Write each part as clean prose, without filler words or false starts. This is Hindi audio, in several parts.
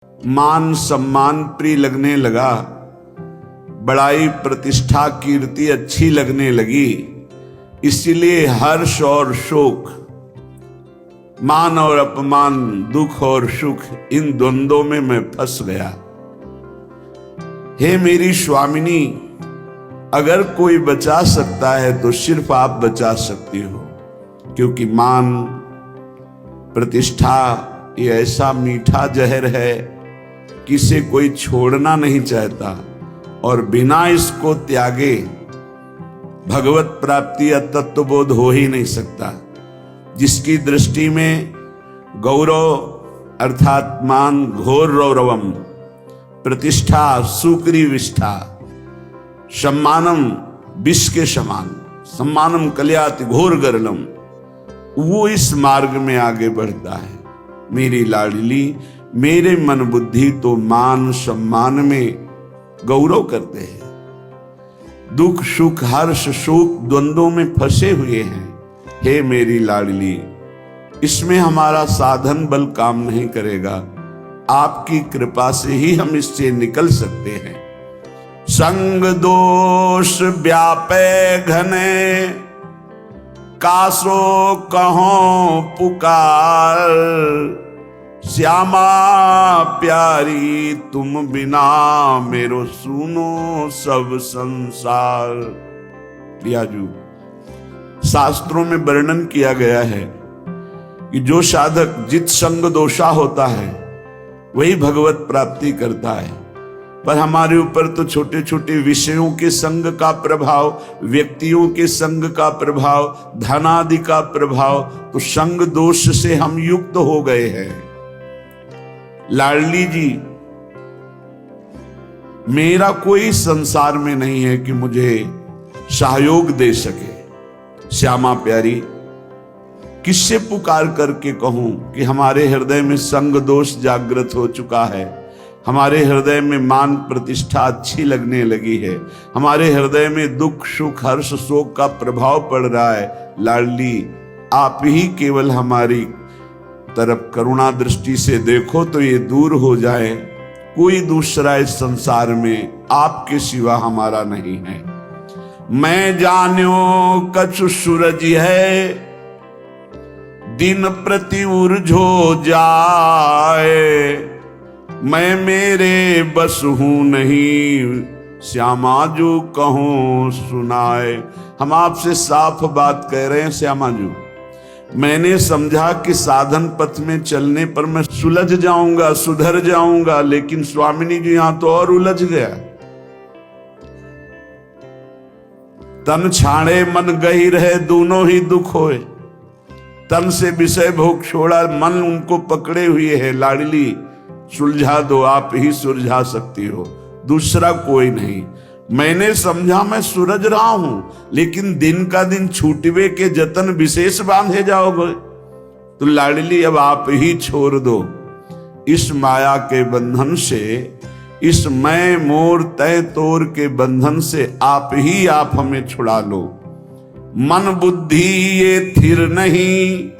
मान सम्मान प्रिय लगने लगा, बड़ाई प्रतिष्ठा कीर्ति अच्छी लगने लगी, इसीलिए हर्ष और शोक, मान और अपमान, दुख और सुख, इन द्वंद्वों में मैं फंस गया। हे मेरी स्वामिनी, अगर कोई बचा सकता है तो सिर्फ आप बचा सकती हो, क्योंकि मान प्रतिष्ठा ये ऐसा मीठा जहर है कि इसे कोई छोड़ना नहीं चाहता, और बिना इसको त्यागे भगवत प्राप्ति या तत्वबोध हो ही नहीं सकता। जिसकी दृष्टि में गौरव अर्थात मान घोर रौरवम, प्रतिष्ठा सुक्री विष्ठा, सम्मानम विष के समान, सम्मानम कल्याति घोर गरलम, वो इस मार्ग में आगे बढ़ता है। मेरी लाडली, मेरे मन बुद्धि तो मान सम्मान में गौरव करते हैं, दुख सुख हर्ष शोक द्वंद्वों में फंसे हुए हैं। हे मेरी लाडली, इसमें हमारा साधन बल काम नहीं करेगा, आपकी कृपा से ही हम इससे निकल सकते हैं। संग दोष व्यापे घने, कासो कहो पुकार, श्यामा प्यारी तुम बिना मेरो सुनो सब संसार। प्रियाजू, शास्त्रों में वर्णन किया गया है कि जो साधक जित संग दोषा होता है वही भगवत प्राप्ति करता है। पर हमारे ऊपर तो छोटे छोटे विषयों के संग का प्रभाव, व्यक्तियों के संग का प्रभाव, धनादि का प्रभाव, तो संग दोष से हम युक्त हो गए हैं। लाडली जी, मेरा कोई संसार में नहीं है कि मुझे सहयोग दे सके। श्यामा प्यारी, किससे पुकार करके कहूं कि हमारे हृदय में संग दोष जागृत हो चुका है, हमारे हृदय में मान प्रतिष्ठा अच्छी लगने लगी है, हमारे हृदय में दुख सुख हर्ष शोक का प्रभाव पड़ रहा है। लाडली, आप ही केवल हमारी तरफ करुणा दृष्टि से देखो तो ये दूर हो जाए। कोई दूसरा इस संसार में आपके सिवा हमारा नहीं है। मैं जान्यो कछु सूरज है, दिन प्रति उर्झो जाए, मैं मेरे बस हूं नहीं, श्यामा जो कहूं सुनाए। हम आपसे साफ बात कह रहे हैं श्यामा जी। मैंने समझा कि साधन पथ में चलने पर मैं सुलझ जाऊंगा, सुधर जाऊंगा, लेकिन स्वामिनी जी यहां तो और उलझ गया। तन छाड़े मन गही रहे, दोनों ही दुख होए। तन से विषय भोग छोड़ा, मन उनको पकड़े हुए है। लाडली, सुलझा दो, आप ही सुलझा सकती हो, दूसरा कोई नहीं। मैंने समझा मैं सूरज रहा हूं, लेकिन दिन का दिन छूटवे के जतन विशेष बांधे जाओगे। तो लाडली, अब आप ही छोड़ दो इस माया के बंधन से, इस मैं मोर तय तोर के बंधन से आप हमें छुड़ा लो। मन बुद्धि ये थिर नहीं,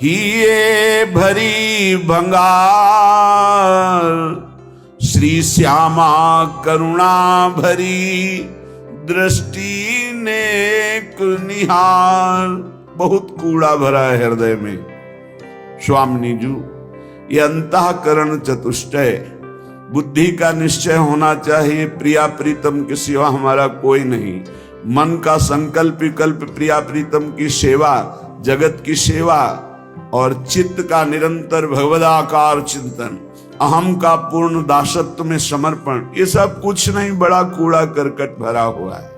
ही ये भरी भंगार, श्री श्यामा करुणा भरी, दृष्टि नेक निहार। बहुत कूड़ा भरा है हृदय में स्वामिनी जी। ये अंतःकरण चतुष्टय, बुद्धि का निश्चय होना चाहिए, प्रिया प्रीतम के सिवा हमारा कोई नहीं। मन का संकल्प विकल्प प्रिया प्रीतम की सेवा, जगत की सेवा, और चित्त का निरंतर भगवदाकार चिंतन, अहम का पूर्ण दासत्व में समर्पण, ये सब कुछ नहीं, बड़ा कूड़ा करकट भरा हुआ है।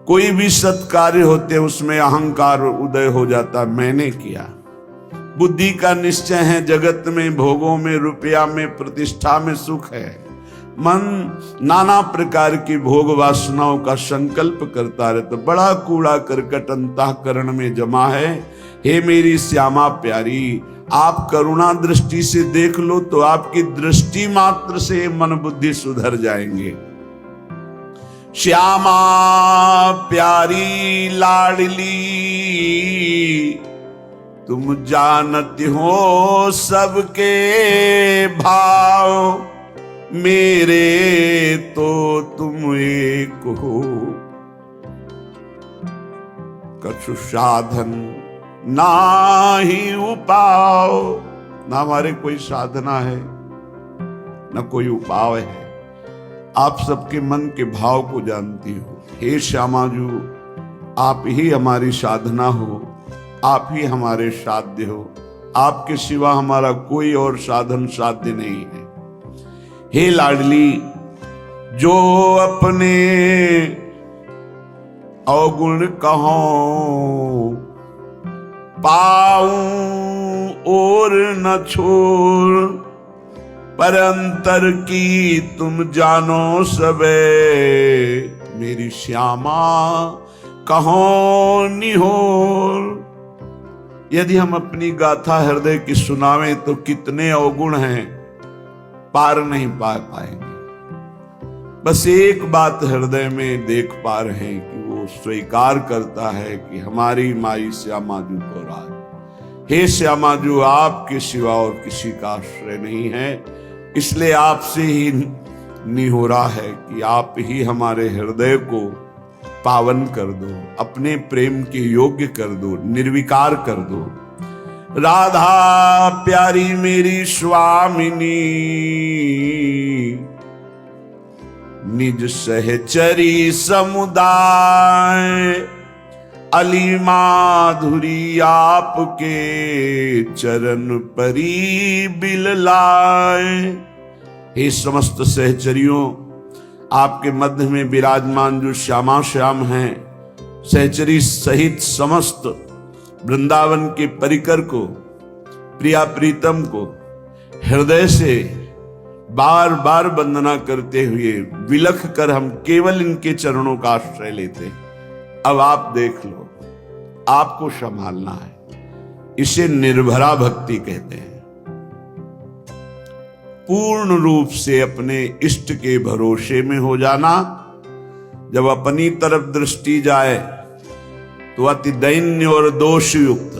कोई भी सत्कार्य होते उसमें अहंकार उदय हो जाता, मैंने किया। बुद्धि का निश्चय है, जगत में भोगों में रुपया में प्रतिष्ठा में सुख है। मन नाना प्रकार की भोग वासनाओं का संकल्प करता रहता, बड़ा कूड़ा करकट अंतःकरण में जमा है। हे मेरी श्यामा प्यारी, आप करुणा दृष्टि से देख लो तो आपकी दृष्टि मात्र से मन बुद्धि सुधर जाएंगे। श्यामा प्यारी लाडली, तुम जानती हो सबके भाव, मेरे तो तुम एक हो। कछु साधन नाही उपाव, ना हमारे कोई साधना है ना कोई उपाय है। आप सबके मन के भाव को जानती हो। हे श्यामाजू, आप ही हमारी साधना हो, आप ही हमारे साध्य हो। आपके सिवा हमारा कोई और साधन साध्य नहीं है। हे लाडली, जो अपने अवगुण कहो पाऊं और न छोड़, पर अंतर की तुम जानो सबे, मेरी श्यामा कहो निहोर। यदि हम अपनी गाथा हृदय की सुनावें तो कितने अवगुण हैं, पार नहीं पा पाएंगे। बस एक बात हृदय में देख पा रहे हैं कि वो स्वीकार करता है कि हमारी माई श्यामाजू को राज। हे श्यामाजू, आपके सिवा और किसी का आश्रय नहीं है, इसलिए आपसे ही निहोरा है कि आप ही हमारे हृदय को पावन कर दो, अपने प्रेम के योग्य कर दो, निर्विकार कर दो। राधा प्यारी मेरी स्वामिनी, निज सहचरी समुदाय, अली माधुरी आपके चरण परी बिललाए। हे समस्त सहचरियों, आपके मध्य में विराजमान जो श्यामा श्याम हैं, सहचरी सहित समस्त वृंदावन के परिकर को, प्रिया प्रीतम को हृदय से बार बार वंदना करते हुए विलख कर हम केवल इनके चरणों का आश्रय लेते हैं। अब आप देख लो, आपको संभालना है। इसे निर्भरा भक्ति कहते हैं। पूर्ण रूप से अपने इष्ट के भरोसे में हो जाना। जब अपनी तरफ दृष्टि जाए तो अति दैन्य और दोषयुक्त,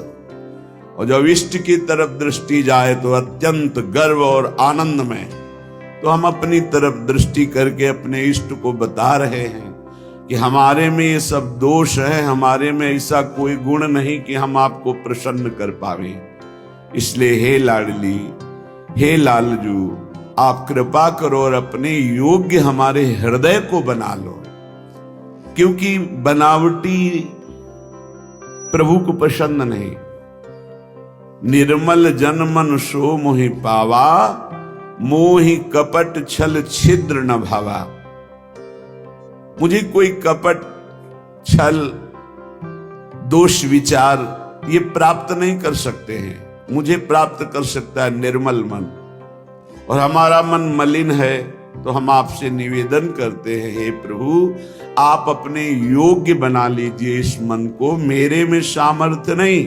और जब इष्ट की तरफ दृष्टि जाए तो अत्यंत गर्व और आनंद में। तो हम अपनी तरफ दृष्टि करके अपने इष्ट को बता रहे हैं कि हमारे में ये सब दोष है, हमारे में ऐसा कोई गुण नहीं कि हम आपको प्रसन्न कर पावे। इसलिए हे लाडली, हे लालजू, आप कृपा करो और अपने योग्य हमारे हृदय को बना लो, क्योंकि बनावटी प्रभु को पसंद नहीं। निर्मल जन मन सो मोहि पावा, मोहि कपट छल छिद्र न भावा। मुझे कोई कपट छल दोष विचार ये प्राप्त नहीं कर सकते हैं। मुझे प्राप्त कर सकता है निर्मल मन, और हमारा मन मलिन है। तो हम आपसे निवेदन करते हैं, हे प्रभु, आप अपने योग्य बना लीजिए इस मन को। मेरे में सामर्थ्य नहीं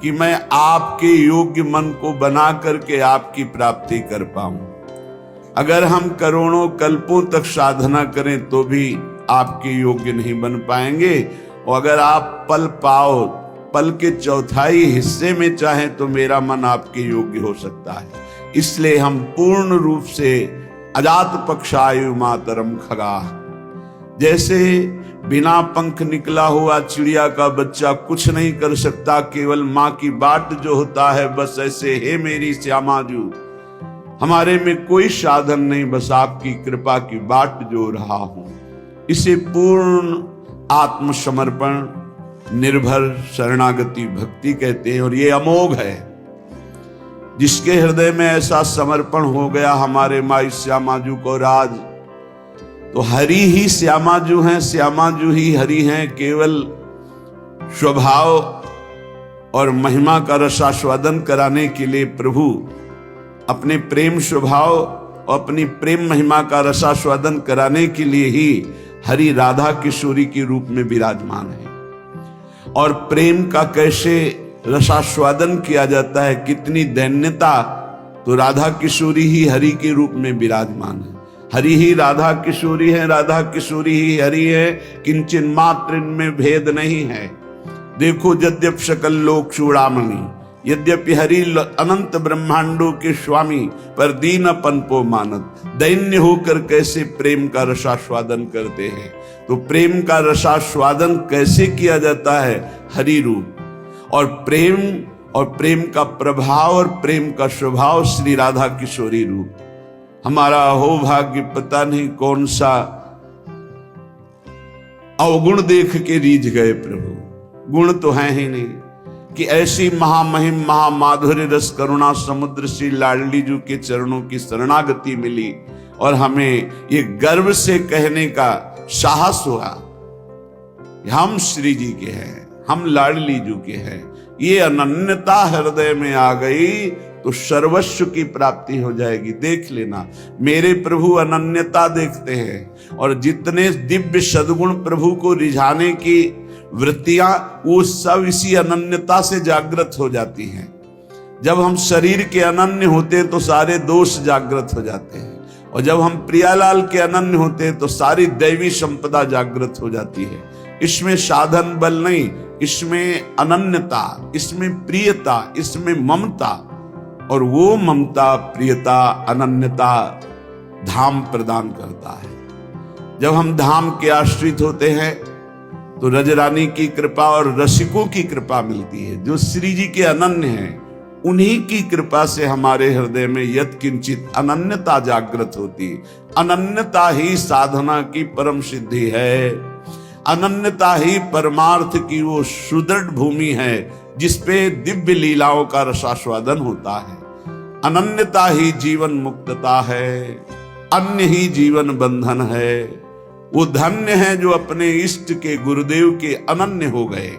कि मैं आपके योग्य मन को बना करके आपकी प्राप्ति कर पाऊं। अगर हम करोड़ों कल्पों तक साधना करें तो भी आपके योग्य नहीं बन पाएंगे। और अगर आप पल पाओ, पल के चौथाई हिस्से में चाहें तो मेरा मन आपके योग्य हो सकता है। इसलिए हम पूर्ण रूप से अजात पक्षायु मातरम खगा, जैसे बिना पंख निकला हुआ चिड़िया का बच्चा कुछ नहीं कर सकता, केवल माँ की बाट जो होता है, बस ऐसे हे मेरी श्यामाजू, हमारे में कोई साधन नहीं, बस आपकी कृपा की बाट जो रहा हूं। इसे पूर्ण आत्मसमर्पण, निर्भर शरणागति भक्ति कहते हैं। और ये अमोघ है। जिसके हृदय में ऐसा समर्पण हो गया हमारे माई श्यामाजू को राज, तो हरि ही श्यामाजू हैं, श्यामाजू ही हरि हैं। केवल स्वभाव और महिमा का रसास्वादन कराने के लिए प्रभु अपने प्रेम स्वभाव और अपनी प्रेम महिमा का रसास्वादन कराने के लिए ही हरि राधा किशोरी के रूप में विराजमान है। और प्रेम का कैसे रसास्वादन किया जाता है, कितनी दैन्यता, तो राधा किशोरी ही हरि के रूप में विराजमान है। हरि ही राधा किशोरी है, राधा किशोरी ही हरि है, किंचन मात्र इनमें भेद नहीं है। देखो यद्यप सकल लोक चूड़ामणि, यद्यपि हरि अनंत ब्रह्मांडों के स्वामी, पर दीनपन को मानत, दैन्य होकर कैसे प्रेम का रसास्वादन करते हैं। तो प्रेम का रसास्वादन कैसे किया जाता है? हरि रूप और प्रेम का प्रभाव और प्रेम का स्वभाव श्री राधा किशोरी रूप। हमारा हो भाग्य, पता नहीं कौन सा अवगुण देख के रीझ गए प्रभु। गुण तो है ही नहीं कि ऐसी महामहिम महामाधुर्य रस करुणा समुद्र श्री लाडली जी के चरणों की शरणागति मिली और हमें ये गर्व से कहने का साहस हुआ हम श्री जी के हैं, हम लाडली जी के हैं। ये अनन्यता हृदय में आ गई तो सर्वस्व की प्राप्ति हो जाएगी। देख लेना, मेरे प्रभु अनन्यता देखते हैं और जितने दिव्य सद्गुण प्रभु को रिझाने की वृत्तियां, वो सब इसी अनन्यता से जागृत हो जाती हैं। जब हम शरीर के अनन्य होते हैं तो सारे दोष जागृत हो जाते हैं, और जब हम प्रियालाल के अनन्य होते हैं तो सारी दैवी संपदा जागृत हो जाती है। इसमें साधन बल नहीं, इसमें अनन्यता, इसमें प्रियता, इसमें ममता, और वो ममता प्रियता अनन्यता धाम प्रदान करता है। जब हम धाम के आश्रित होते हैं तो रजरानी की कृपा और रसिकों की कृपा मिलती है। जो श्री जी के अनन्य हैं, उन्हीं की कृपा से हमारे हृदय में यत्किंचित अनन्यता जागृत होती। अनन्यता ही साधना की परम सिद्धि है। अनन्यता ही परमार्थ की वो सुदृढ़ भूमि है जिसपे दिव्य लीलाओं का रसास्वादन होता है। अनन्यता ही जीवन मुक्तता है, अन्य ही जीवन बंधन है। वो धन्य है जो अपने इष्ट के गुरुदेव के अनन्य हो गए,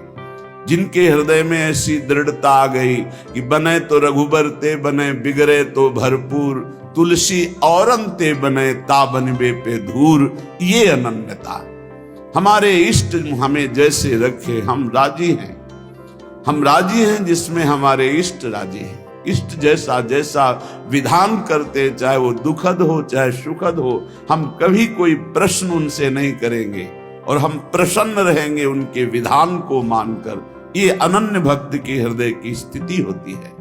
जिनके हृदय में ऐसी दृढ़ता आ गई कि बने तो रघुबर ते बने, बिगड़े तो भरपूर, तुलसी औरन ते बने, ता बनबे पे धूर। ये अनन्यता, हमारे इष्ट हमें जैसे रखे हम राजी हैं। हम राजी हैं जिसमें हमारे इष्ट राजी हैं। इष्ट जैसा जैसा विधान करते, चाहे वो दुखद हो चाहे सुखद हो, हम कभी कोई प्रश्न उनसे नहीं करेंगे और हम प्रसन्न रहेंगे उनके विधान को मानकर। ये अनन्य भक्त के हृदय की स्थिति होती है।